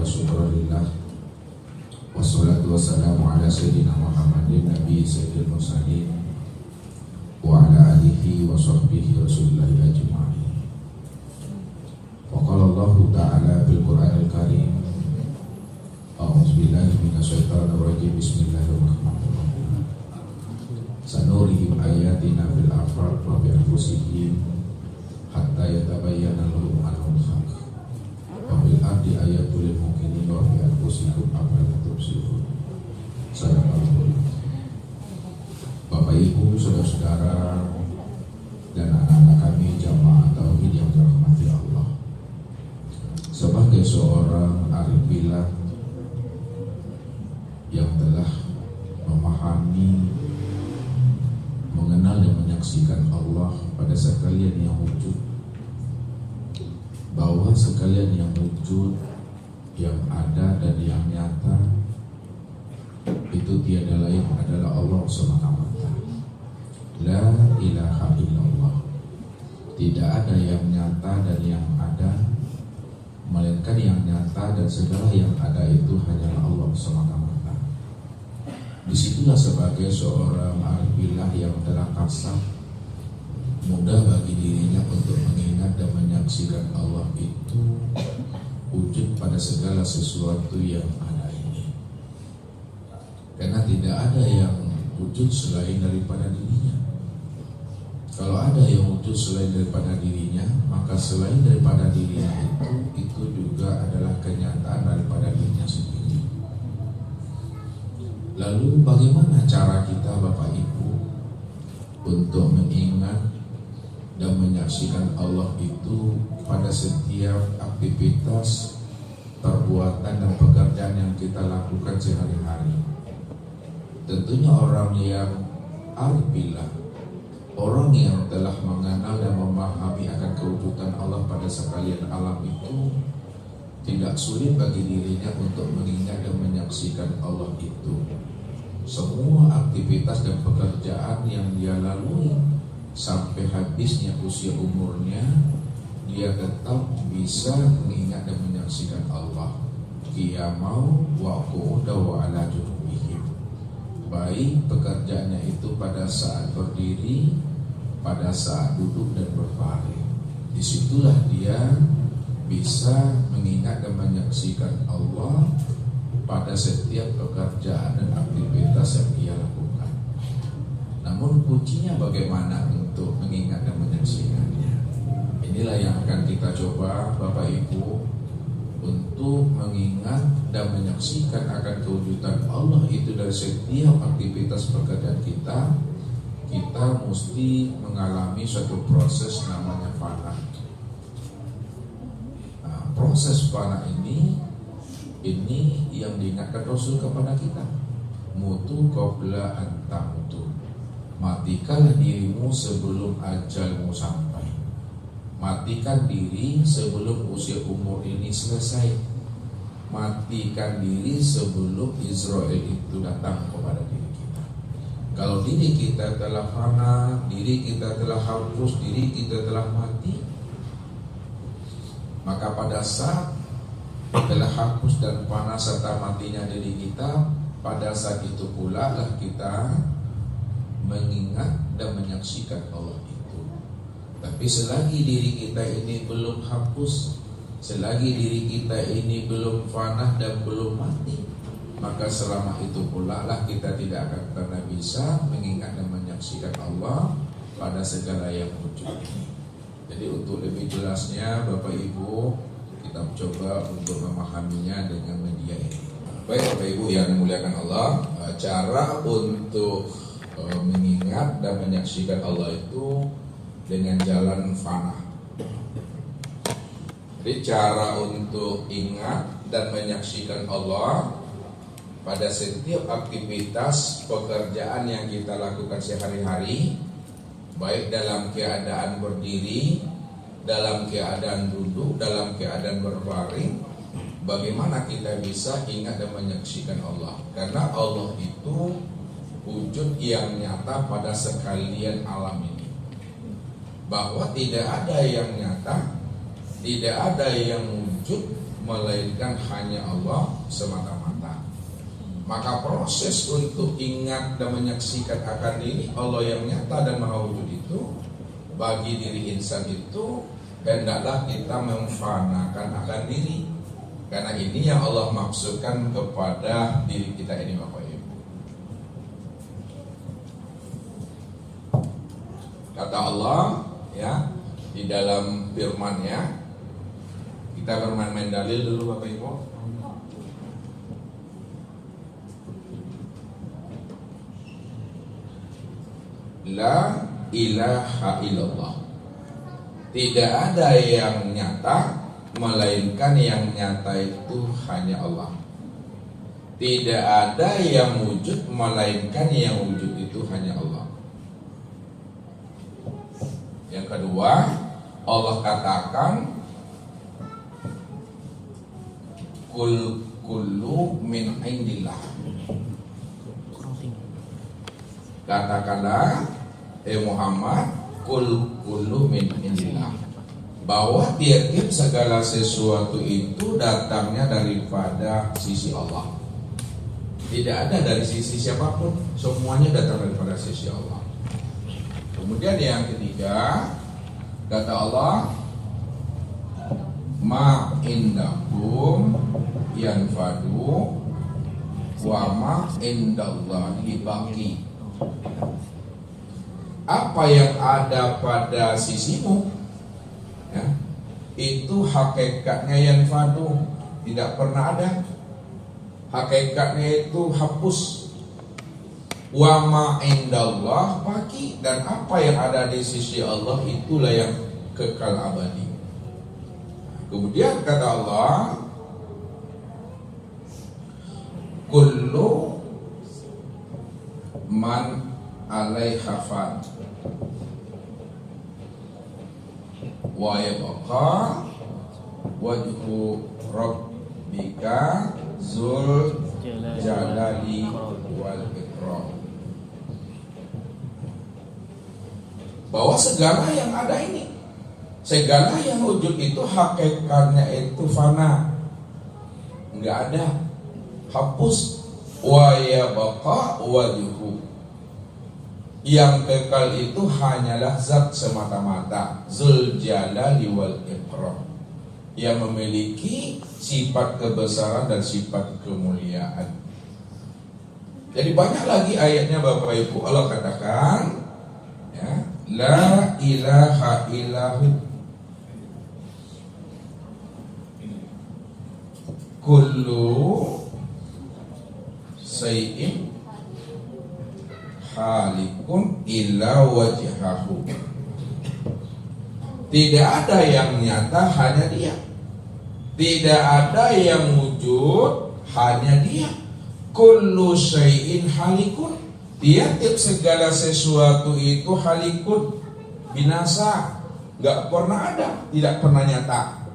wa syukurillah. Wassalatu wassalamu ala sayyidina Muhammadin Nabi Sayyidil Mursalin wa ala alihi wa sahbihi rasulillahi ajma'in. Wa qala Allah ta'ala bil Qur'anil Karim, a'udzu billahi minasyaitonir rajim, bismillahirrahmanirrahim. Sanurihim ayatina fil afaq wa bi anfusihim hatta yatabayyana lahum annahu al-haq. Wa bil ardi ayatul lil muqinin wa bi anfusikum afala tubsirun. Sadaqallahu. Bapak Ibu, saudara-saudara dan anak-anak kami jamaah tauhid yang dirahmati Allah. Sebagai seorang arif billah yang telah memahami, mengenal dan menyaksikan Allah pada sekalian yang wujud, bahwa sekalian yang wujud, yang ada dan yang nyata itu tiada lain adalah Allah SWT. La ilaha illallah. Tidak ada yang nyata dan yang ada, melainkan yang nyata dan segala yang ada itu hanyalah Allah SWT. Disitulah sebagai seorang arif billah yang telah kasar, mudah bagi dirinya untuk mengingat dan menyaksikan Allah itu wujud pada segala sesuatu yang ada ini. Karena tidak ada yang wujud selain daripada dirinya. Kalau ada yang wujud selain daripada dirinya, maka selain daripada dirinya itu juga adalah kenyataan daripada dirinya sendiri. Lalu bagaimana cara kita Bapak Ibu untuk mengingat dan menyaksikan Allah itu pada setiap aktivitas, perbuatan dan pekerjaan yang kita lakukan sehari-hari? Tentunya orang yang arif billah, orang yang telah mengenal dan memahami akan kewujudan Allah pada sekalian alam itu, tidak sulit bagi dirinya untuk mengingat dan menyaksikan Allah itu. Semua aktivitas dan pekerjaan yang dia lalui sampai habisnya usia umurnya, dia tetap bisa mengingat dan menyaksikan Allah. Qiyamau wa qu'uda wa ala junubihim. Baik pekerjaannya itu pada saat berdiri, pada saat duduk dan berbaring. Disitulah dia bisa mengingat dan menyaksikan Allah pada setiap pekerjaan dan aktivitas yang dia lakukan. Namun kuncinya bagaimana untuk mengingat dan menyaksikannya? Inilah yang akan kita coba Bapak Ibu, untuk mengingat dan menyaksikan akan kewujudan Allah itu dari setiap aktivitas pekerjaan kita. Kita mesti mengalami suatu proses namanya fana. Nah, proses fana ini yang diingatkan Rasul kepada kita. Mutu qabla an tamutu. Matikanlah dirimu sebelum ajalmu sampai. Matikan diri sebelum usia umur ini selesai. Matikan diri sebelum Israel itu datang kepada diri kita. Kalau diri kita telah fana, diri kita telah hapus, diri kita telah mati, maka pada saat telah hapus dan fana serta matinya diri kita, pada saat itu pula lah kita mengingat dan menyaksikan Allah itu. Tapi selagi diri kita ini belum hapus, selagi diri kita ini belum fana dan belum mati, maka selama itu pula lah kita tidak akan pernah bisa mengingat dan menyaksikan Allah pada segala yang wujud ini. Jadi untuk lebih jelasnya Bapak Ibu, kita coba untuk memahaminya dengan media ini. Baik Bapak Ibu yang dimuliakan Allah, cara untuk mengingat dan menyaksikan Allah itu dengan jalan fana. Jadi cara untuk ingat dan menyaksikan Allah pada setiap aktivitas pekerjaan yang kita lakukan sehari-hari, baik dalam keadaan berdiri, dalam keadaan duduk, dalam keadaan berbaring, bagaimana kita bisa ingat dan menyaksikan Allah? Karena Allah itu wujud yang nyata pada sekalian alam ini. Bahwa tidak ada yang nyata, tidak ada yang wujud melainkan hanya Allah semata-mata. Maka proses untuk ingat dan menyaksikan akan diri Allah yang nyata dan maha wujud itu, bagi diri insan itu hendaklah kita memfanakan akan diri. Karena ini yang Allah maksudkan kepada diri kita ini, Bapak Ibu. Kata Allah ya di dalam firman-Nya, kita bermain-main dalil dulu Bapak Ibu. La ilaha illallah. Tidak ada yang nyata melainkan yang nyata itu hanya Allah. Tidak ada yang wujud melainkan yang wujud itu hanya Allah. Yang kedua, Allah katakan kullu min indillah. Katakanlah Muhammad, kullu min indillah, bahwa tiap-tiap segala sesuatu itu datangnya daripada sisi Allah. Tidak ada dari sisi siapapun, semuanya datang daripada sisi Allah. Kemudian yang ketiga, kata Allah, ma indakum yanfadu wa ma indallahi baqi. Apa yang ada pada sisimu ya, itu hakikatnya yanfadu, tidak pernah ada. Hakikatnya itu hapus. Wa ma indallah baqi, dan apa yang ada di sisi Allah itulah yang kekal abadi. Kemudian kata Allah, kullu man alaiha fan wa yabqa wajhu rabbika zul jalali wal ikram. Bahwa segala yang ada ini, segala yang wujud itu hakikatnya itu fana, enggak ada, hapus. Wa yabqa wajhu, yang kekal itu hanyalah zat semata-mata, zul jalali wal ikram, yang memiliki sifat kebesaran dan sifat kemuliaan. Jadi banyak lagi ayatnya Bapak Ibu. Allah katakan ya, la ilaha illahu kullu sayyin halikun illa wajhahu. Tidak ada yang nyata, hanya Dia. Tidak ada yang wujud, hanya Dia. Kullu syai'in halikun, tiap-tiap segala sesuatu itu halikun, binasa, gak pernah ada, tidak pernah nyata.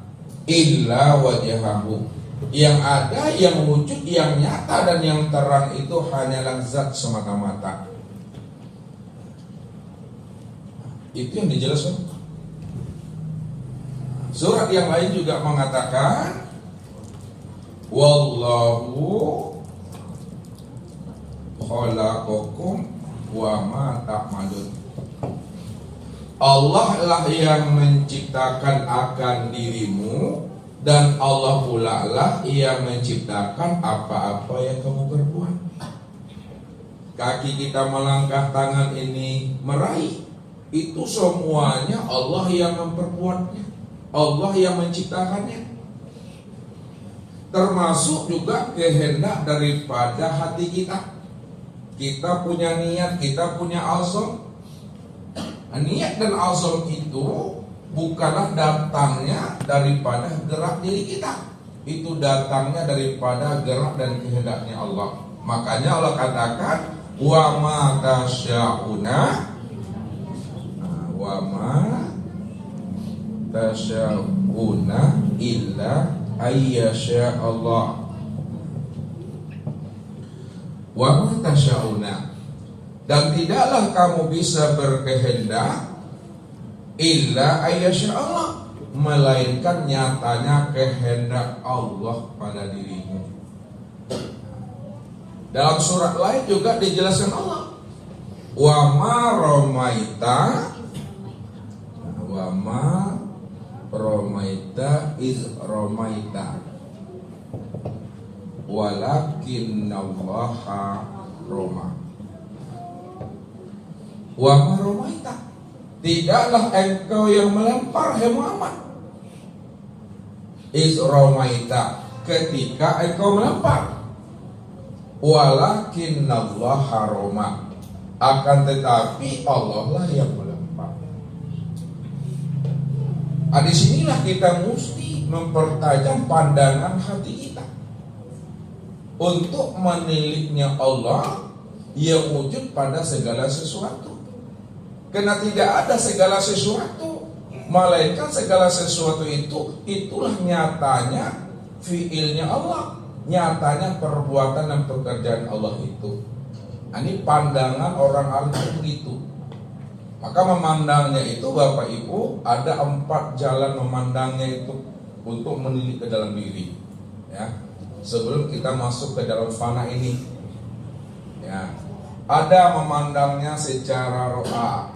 Illa wajhahu, yang ada, yang wujud, yang nyata dan yang terang itu hanyalah zat semata-mata. Itu yang dijelaskan. Surat yang lain juga mengatakan, wallahu khalaqakum wa ma ta'malun. Allah lah yang menciptakan akan dirimu, dan Allah pula lah yang menciptakan apa-apa yang kamu berbuat. Kaki kita melangkah, tangan ini meraih, itu semuanya Allah yang memperbuatnya, Allah yang menciptakannya. Termasuk juga kehendak daripada hati kita. Kita punya niat, kita punya azam. Niat dan azam itu bukanlah datangnya daripada gerak diri kita, itu datangnya daripada gerak dan kehendaknya Allah. Makanya Allah katakan, wa ma tasya'una illa ayyasha Allah. Wa ma tasya'una, dan tidaklah kamu bisa berkehendak illa ayyasha Allah, melainkan nyatanya kehendak Allah pada dirimu. Dalam surat lain juga dijelaskan Allah, wa ma romaita iz romaita walakinnallaha roma. Wa ma romaita, tidaklah engkau yang melempar, hai Muhammad. Iz romaita, ketika engkau melempar. Walakinnallaha roma, akan tetapi Allah lah yang melempar. Di sinilah kita mesti mempertajam pandangan hati kita untuk meniliknya Allah yang wujud pada segala sesuatu. Karena tidak ada segala sesuatu, melainkan segala sesuatu itulah nyatanya fiilnya Allah, nyatanya perbuatan dan pekerjaan Allah itu. Ini pandangan orang alim begitu. Maka memandangnya itu Bapak Ibu ada 4 jalan memandangnya itu untuk menilik ke dalam diri. Ya, sebelum kita masuk ke dalam fana ini, ya, ada memandangnya secara ro'a,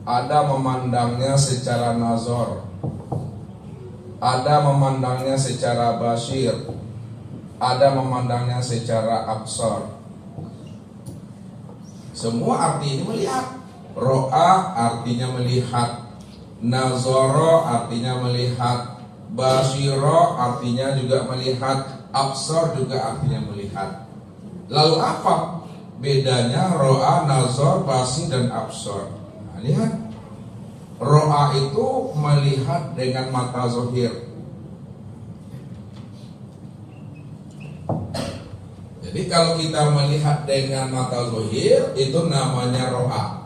ada memandangnya secara nazar, ada memandangnya secara basir, ada memandangnya secara absar. Semua arti ini melihat. Ro'a artinya melihat, nazara artinya melihat, basiro artinya juga melihat, absar juga artinya melihat. Lalu apa bedanya ro'a, nazar, basir dan absar? Nah, lihat, ro'a itu melihat dengan mata zahir. Jadi kalau kita melihat dengan mata zahir itu namanya ro'a.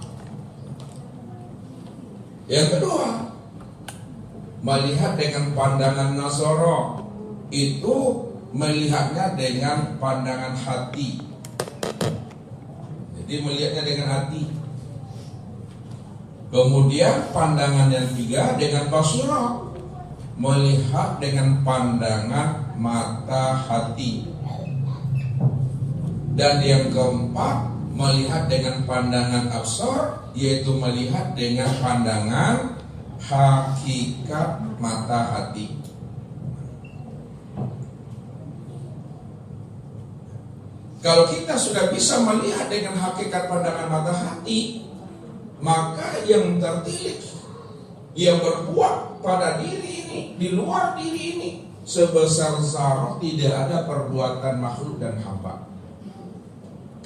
Yang kedua, melihat dengan pandangan nazara, itu melihatnya dengan pandangan hati. Jadi melihatnya dengan hati. Kemudian pandangan yang ketiga dengan basira, melihat dengan pandangan mata hati. Dan yang keempat, melihat dengan pandangan absar, yaitu melihat dengan pandangan hakikat mata hati. Kalau kita sudah bisa melihat dengan hakikat pandangan mata hati, maka yang tertilik, yang berbuat pada diri ini, di luar diri ini, sebesar zarah tidak ada perbuatan makhluk dan hamba.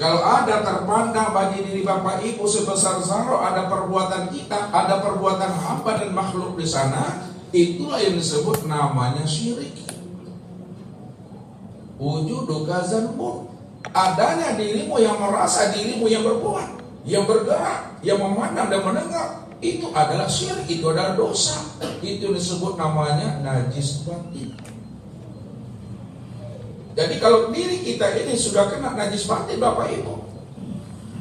Kalau ada terpandang bagi diri Bapak Ibu sebesar zarah, ada perbuatan kita, ada perbuatan hamba dan makhluk di sana, itulah yang disebut namanya syirik. Wujudu kazanbun, adanya dirimu yang merasa dirimu yang berbuat, yang bergerak, yang memandang dan mendengar, itu adalah syirik, itu adalah dosa. Itu disebut namanya najis batin. Jadi kalau diri kita ini sudah kena najis batin Bapak Ibu,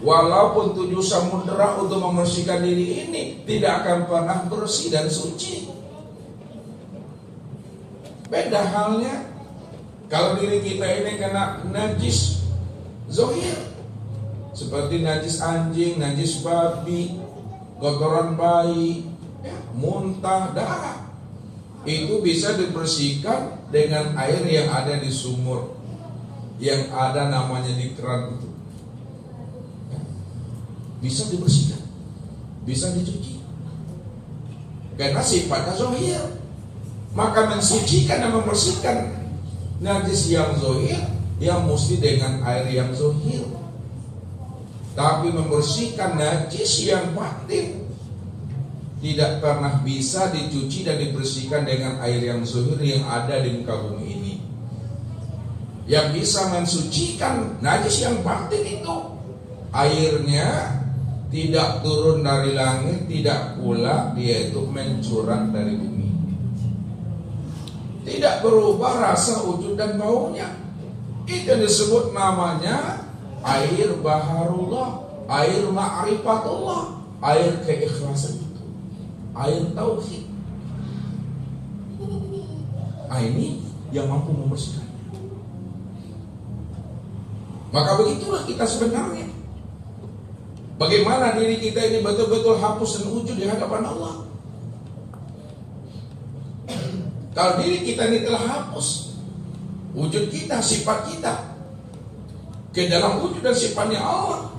walaupun 7 samudera untuk membersihkan diri ini, tidak akan pernah bersih dan suci. Beda halnya kalau diri kita ini kena najis zahir, seperti najis anjing, najis babi, kotoran bayi, muntah, darah. Itu bisa dibersihkan dengan air yang ada di sumur, yang ada namanya di keran itu. Bisa dibersihkan, bisa dicuci, karena sifatnya zahir. Maka mensucikan dan membersihkan najis yang zahir, yang mesti dengan air yang zahir. Tapi membersihkan najis yang batin tidak pernah bisa dicuci dan dibersihkan dengan air yang zahir yang ada di muka bumi ini. Yang bisa mensucikan najis yang batin itu airnya tidak turun dari langit, tidak pula dia itu mencurah dari bumi. Tidak berubah rasa, wujud dan baunya. Itu disebut namanya air baharullah, air ma'rifatullah, air keikhlasan itu, air tauhid. Ini yang mampu membersihkannya. Maka begitulah kita sebenarnya. Bagaimana diri kita ini betul-betul hapus dan wujud di hadapan Allah. Kalau diri kita ini telah hapus wujud kita, sifat kita ke dalam wujud dan sifatnya Allah,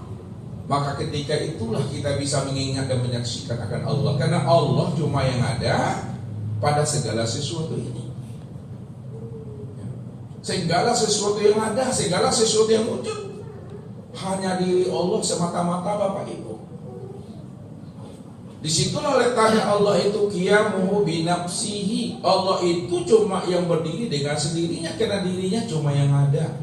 maka ketika itulah kita bisa mengingat dan menyaksikan akan Allah. Karena Allah cuma yang ada pada segala sesuatu ini. Segala sesuatu yang ada, segala sesuatu yang wujud, hanya diri Allah semata-mata, Bapak Ibu. Disitulah letaknya Allah itu qiyamuhu binafsihi. Allah itu cuma yang berdiri dengan sendirinya, karena dirinya cuma yang ada.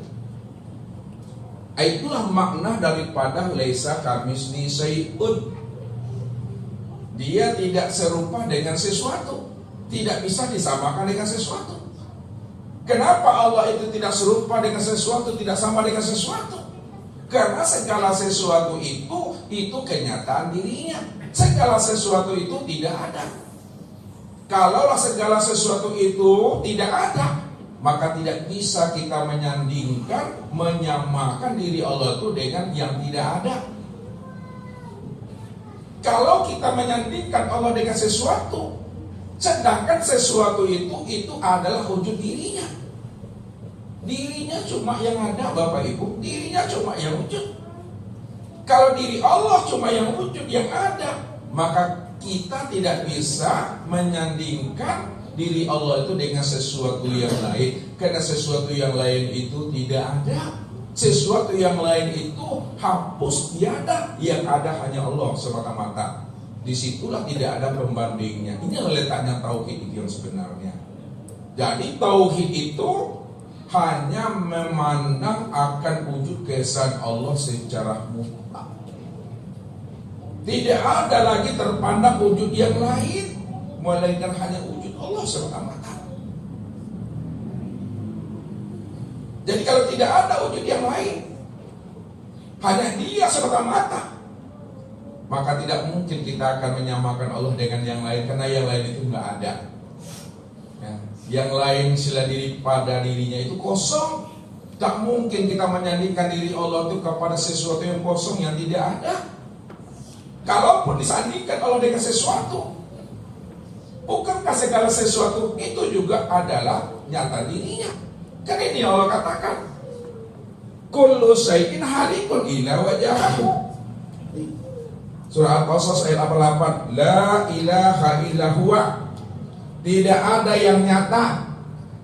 Itulah makna daripada laisa kamitslihi syai'un. Dia tidak serupa dengan sesuatu, tidak bisa disamakan dengan sesuatu. Kenapa Allah itu tidak serupa dengan sesuatu, tidak sama dengan sesuatu? Karena segala sesuatu itu kenyataan dirinya. Segala sesuatu itu tidak ada. Kalaulah segala sesuatu itu tidak ada, maka tidak bisa kita menyandingkan, menyamakan diri Allah itu dengan yang tidak ada. Kalau kita menyandingkan Allah dengan sesuatu, sedangkan sesuatu itu adalah wujud dirinya. Dirinya cuma yang ada, Bapak Ibu. Dirinya cuma yang wujud. Kalau diri Allah cuma yang wujud, yang ada, maka kita tidak bisa menyandingkan diri Allah itu dengan sesuatu yang lain. Karena sesuatu yang lain itu tidak ada. Sesuatu yang lain itu hapus, tiada. Yang ada hanya Allah semata-mata. Disitulah tidak ada pembandingnya. Ini letaknya tauhid yang sebenarnya. Jadi tauhid itu hanya memandang akan wujud keesaan Allah secara mutlak. Tidak ada lagi terpandang wujud yang lain, melainkan hanya wujud Allah semata-mata. Jadi kalau tidak ada wujud yang lain, hanya Dia semata-mata, maka tidak mungkin kita akan menyamakan Allah dengan yang lain, karena yang lain itu nggak ada. Yang lain sila diri pada dirinya itu kosong. Tak mungkin kita menyandingkan diri Allah itu kepada sesuatu yang kosong, yang tidak ada. Kalaupun disandingkan Allah dengan sesuatu, bukankah segala sesuatu itu juga adalah nyata dirinya? Kan ini Allah katakan, kullu syai'in halikun illa wajhahu. Surah Al-Qasas ayat 88. La ilaha illa huwa. Tidak ada yang nyata,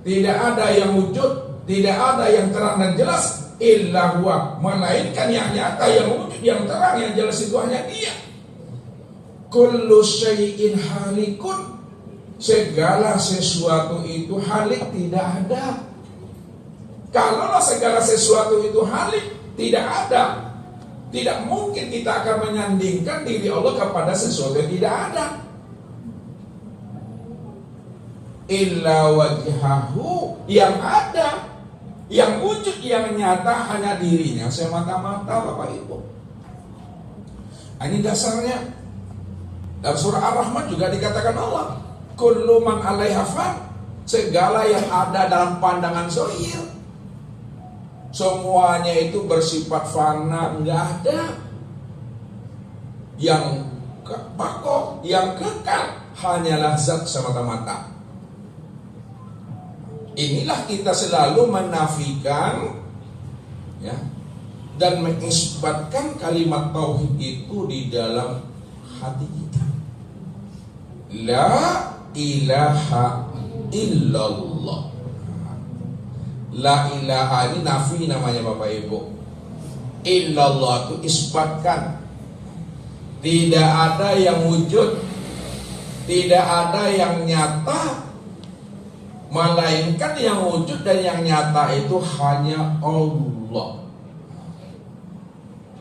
tidak ada yang wujud, tidak ada yang terang dan jelas illa huwa, melainkan yang nyata, yang wujud, yang terang, yang jelas itu hanya Dia. Kullu syai'in halikun. Segala sesuatu itu halik, tidak ada. Kalaulah segala sesuatu itu halik, tidak ada, tidak mungkin kita akan menyandingkan diri Allah kepada sesuatu yang tidak ada. Illa wajhahu, yang ada, yang wujud, yang nyata hanya dirinya semata-mata, Bapak Ibu. Ini dasarnya. Dalam surah Ar-Rahman juga dikatakan Allah, kullu man 'alaiha fan, segala yang ada dalam pandangan zahir, semuanya itu bersifat fana, enggak ada. Yang bako, yang kekal hanyalah zat semata-mata. Inilah kita selalu menafikan, ya, dan mengisbatkan kalimat tauhid itu di dalam hati kita. La ilaha illallah. La ilaha ini nafi namanya, Bapak Ibu. Illallah itu isbatkan. Tidak ada yang wujud, tidak ada yang nyata, melainkan yang wujud dan yang nyata itu hanya Allah.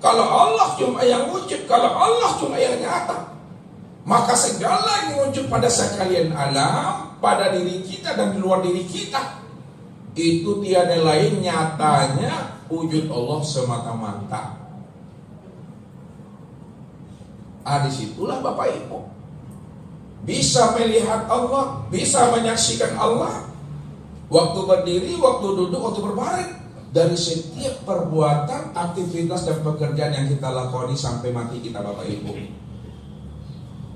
Kalau Allah cuma yang wujud, kalau Allah cuma yang nyata, maka segala yang wujud pada sekalian alam, pada diri kita dan di luar diri kita, itu tiada lain nyatanya wujud Allah semata-mata. Disitulah Bapak Ibu bisa melihat Allah, bisa menyaksikan Allah, waktu berdiri, waktu duduk, waktu berbaring. Dari setiap perbuatan, aktivitas dan pekerjaan yang kita lakoni sampai mati kita Bapak Ibu.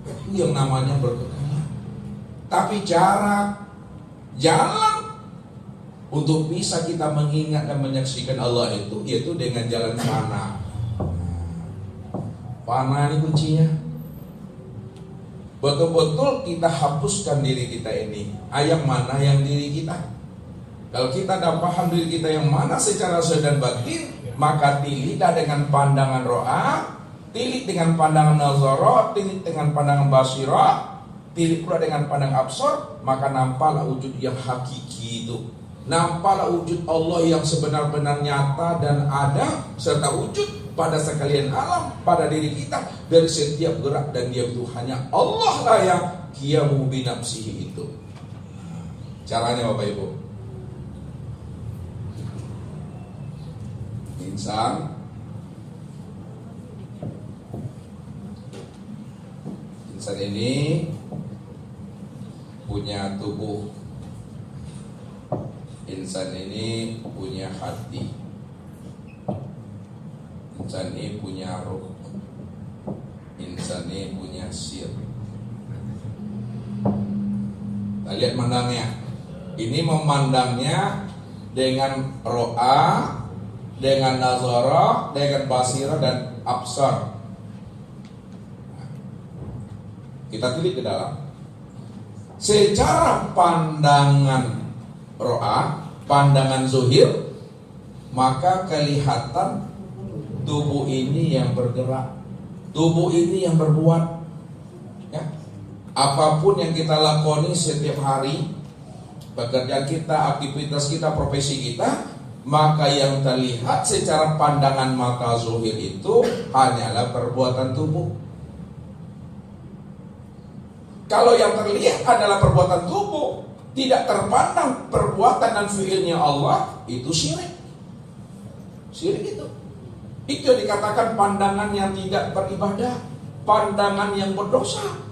Itu yang namanya berkekalan. Tapi jalan untuk bisa kita mengingat dan menyaksikan Allah itu, yaitu dengan jalan fana. Fana ini kuncinya. Betul-betul kita hapuskan diri kita ini. Yang mana yang diri kita? Kalau kita dah paham diri kita yang mana secara zahir dan batin, maka tilidlah dengan pandangan ro'a, tilik dengan pandangan nazara, tilik dengan pandangan basira, tilik pula dengan pandangan absar, maka nampaklah wujud yang hakiki itu. Nampaklah wujud Allah yang sebenar-benar nyata dan ada, serta wujud pada sekalian alam, pada diri kita. Dari setiap gerak dan diam itu hanya Allah lah yang qiyamu binafsihi itu. Caranya Bapak Ibu, insan ini punya tubuh, insan ini punya hati, insan ini punya ruh, insan ini punya sir. Kita lihat mandangnya. Ini memandangnya dengan ro'a, dengan nazara, dengan basira dan absar. Kita tilik ke dalam. Secara pandangan ro'a, pandangan zuhir, maka kelihatan tubuh ini yang bergerak, tubuh ini yang berbuat. Ya. Apapun yang kita lakoni setiap hari, pekerjaan kita, aktivitas kita, profesi kita, maka yang terlihat secara pandangan mata zuhir itu hanyalah perbuatan tubuh. Kalau yang terlihat adalah perbuatan tubuh, tidak terpandang perbuatan dan fiilnya Allah, itu syirik. Syirik itu yang dikatakan pandangan yang tidak beribadah. Pandangan yang berdosa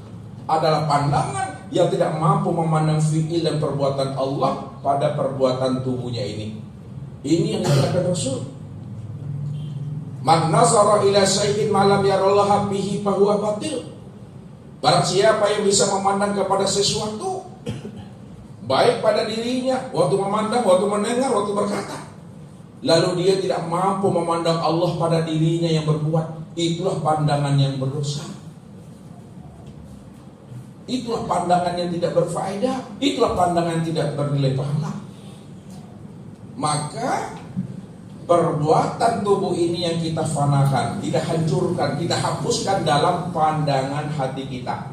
adalah pandangan yang tidak mampu memandang fiil dan perbuatan Allah pada perbuatan tubuhnya ini. Ini yang dikatakan Rasul. Man nazara ila syai'in ma lam yarallaha bihi fa huwa batil. Barang siapa yang bisa memandang kepada sesuatu, baik pada dirinya, waktu memandang, waktu mendengar, waktu berkata, lalu dia tidak mampu memandang Allah pada dirinya yang berbuat, itulah pandangan yang berdosa. Itulah pandangan yang tidak berfaedah, itulah pandangan yang tidak bernilai pahala. Maka perbuatan tubuh ini yang kita fanakan, kita hancurkan, kita hapuskan dalam pandangan hati kita.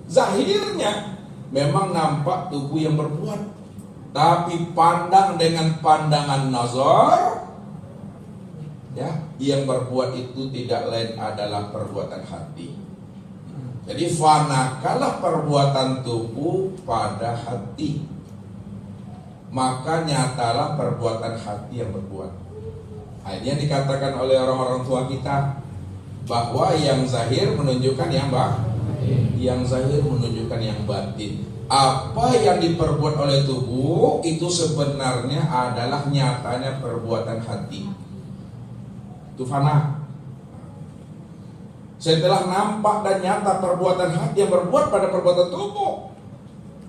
Zahirnya memang nampak tubuh yang berbuat, tapi pandang dengan pandangan nazar, ya, yang berbuat itu tidak lain adalah perbuatan hati. Jadi fanakalah perbuatan tubuh pada hati, maka nyatalah perbuatan hati yang berbuat. Ini yang dikatakan oleh orang-orang tua kita, bahwa yang zahir menunjukkan yang batin, yang zahir menunjukkan yang batin. Apa yang diperbuat oleh tubuh itu sebenarnya adalah nyatanya perbuatan hati. Itu fana. Setelah nampak dan nyata perbuatan hati yang berbuat pada perbuatan tubuh,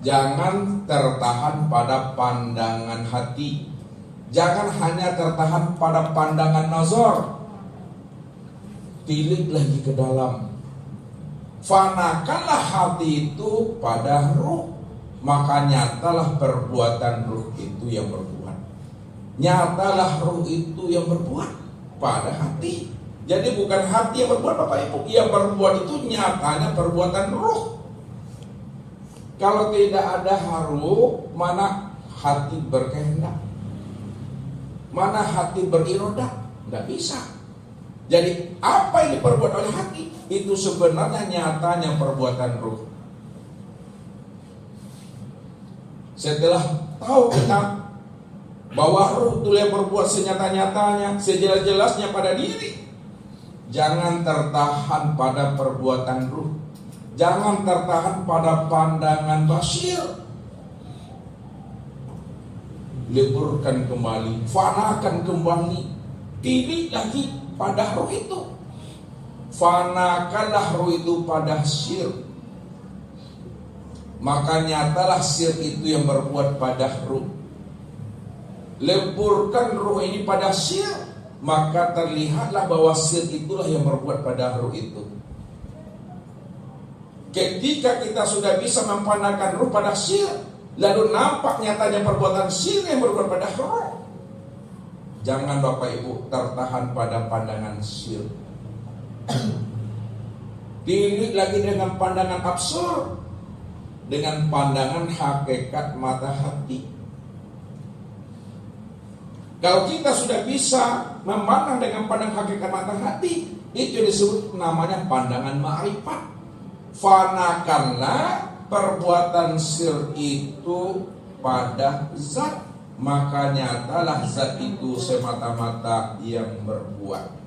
jangan tertahan pada pandangan hati. Jangan hanya tertahan pada pandangan nazar. Tilik lagi ke dalam. Fanakanlah hati itu pada ruh, maka nyatalah perbuatan ruh itu yang berbuat. Nyatalah ruh itu yang berbuat pada hati. Jadi bukan hati yang berbuat Bapak Ibu, yang berbuat itu nyatanya perbuatan ruh. Kalau tidak ada haru, mana hati berkehendak, mana hati berirodah, tidak bisa. Jadi apa yang diperbuat oleh hati itu sebenarnya nyatanya perbuatan ruh. Setelah tahu kita bahwa ruh itu yang berbuat senyata-nyatanya, sejelas-jelasnya pada diri, jangan tertahan pada perbuatan ruh. Jangan tertahan pada pandangan basir. leburkan kembali, fanakan kembali. Ini lagi pada roh itu. Fanakanlah roh itu pada syirk. Maka nyatalah syirk itu yang berbuat pada roh. Leburkan roh ini pada syirk, maka terlihatlah bahwa syirk itulah yang berbuat pada roh itu. Ketika kita sudah bisa mempanahkan roh pada syirk, lalu nampak nyatanya perbuatan syirk yang berbuat pada roh, jangan Bapak Ibu tertahan pada pandangan syirk. Pilih lagi dengan pandangan absur, dengan pandangan hakikat mata hati. Kalau kita sudah bisa memandang dengan pandangan hakikat mata hati, itu disebut namanya pandangan ma'rifat. Fanakanlah perbuatan syirk itu pada zat, maka nyatalah zat itu semata-mata yang berbuat.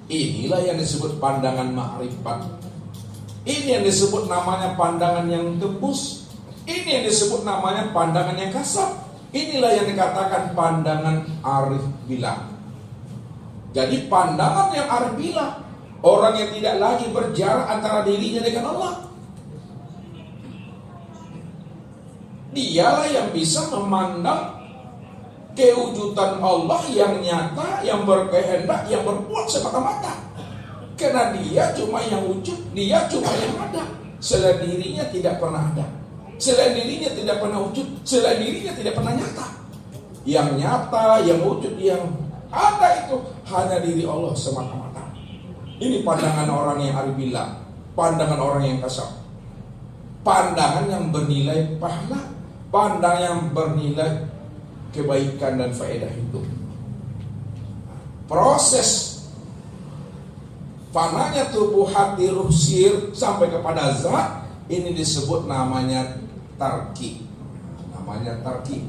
Inilah yang disebut pandangan ma'rifat. Ini yang disebut namanya pandangan yang tembus. Ini yang disebut namanya pandangan yang kasar. Inilah yang dikatakan pandangan arif billah. Jadi pandangan yang arif billah, orang yang tidak lagi berjarak antara dirinya dengan Allah. Dialah yang bisa memandang kewujudan Allah yang nyata, yang berkehendak, yang berbuat semata-mata. Karena dia cuma yang wujud, dia cuma yang ada. Selain dirinya tidak pernah ada. Selain dirinya tidak pernah wujud, selain dirinya tidak pernah nyata. Yang nyata, yang wujud, yang ada itu hanya diri Allah semata-mata. Ini pandangan orang yang arif billah, pandangan orang yang kasar, pandangan yang bernilai pahala, pandangan yang bernilai kebaikan dan faedah hidup. Proses fananya tubuh, hati, ruh, sir sampai kepada zat, ini disebut namanya tarki. Namanya tarki.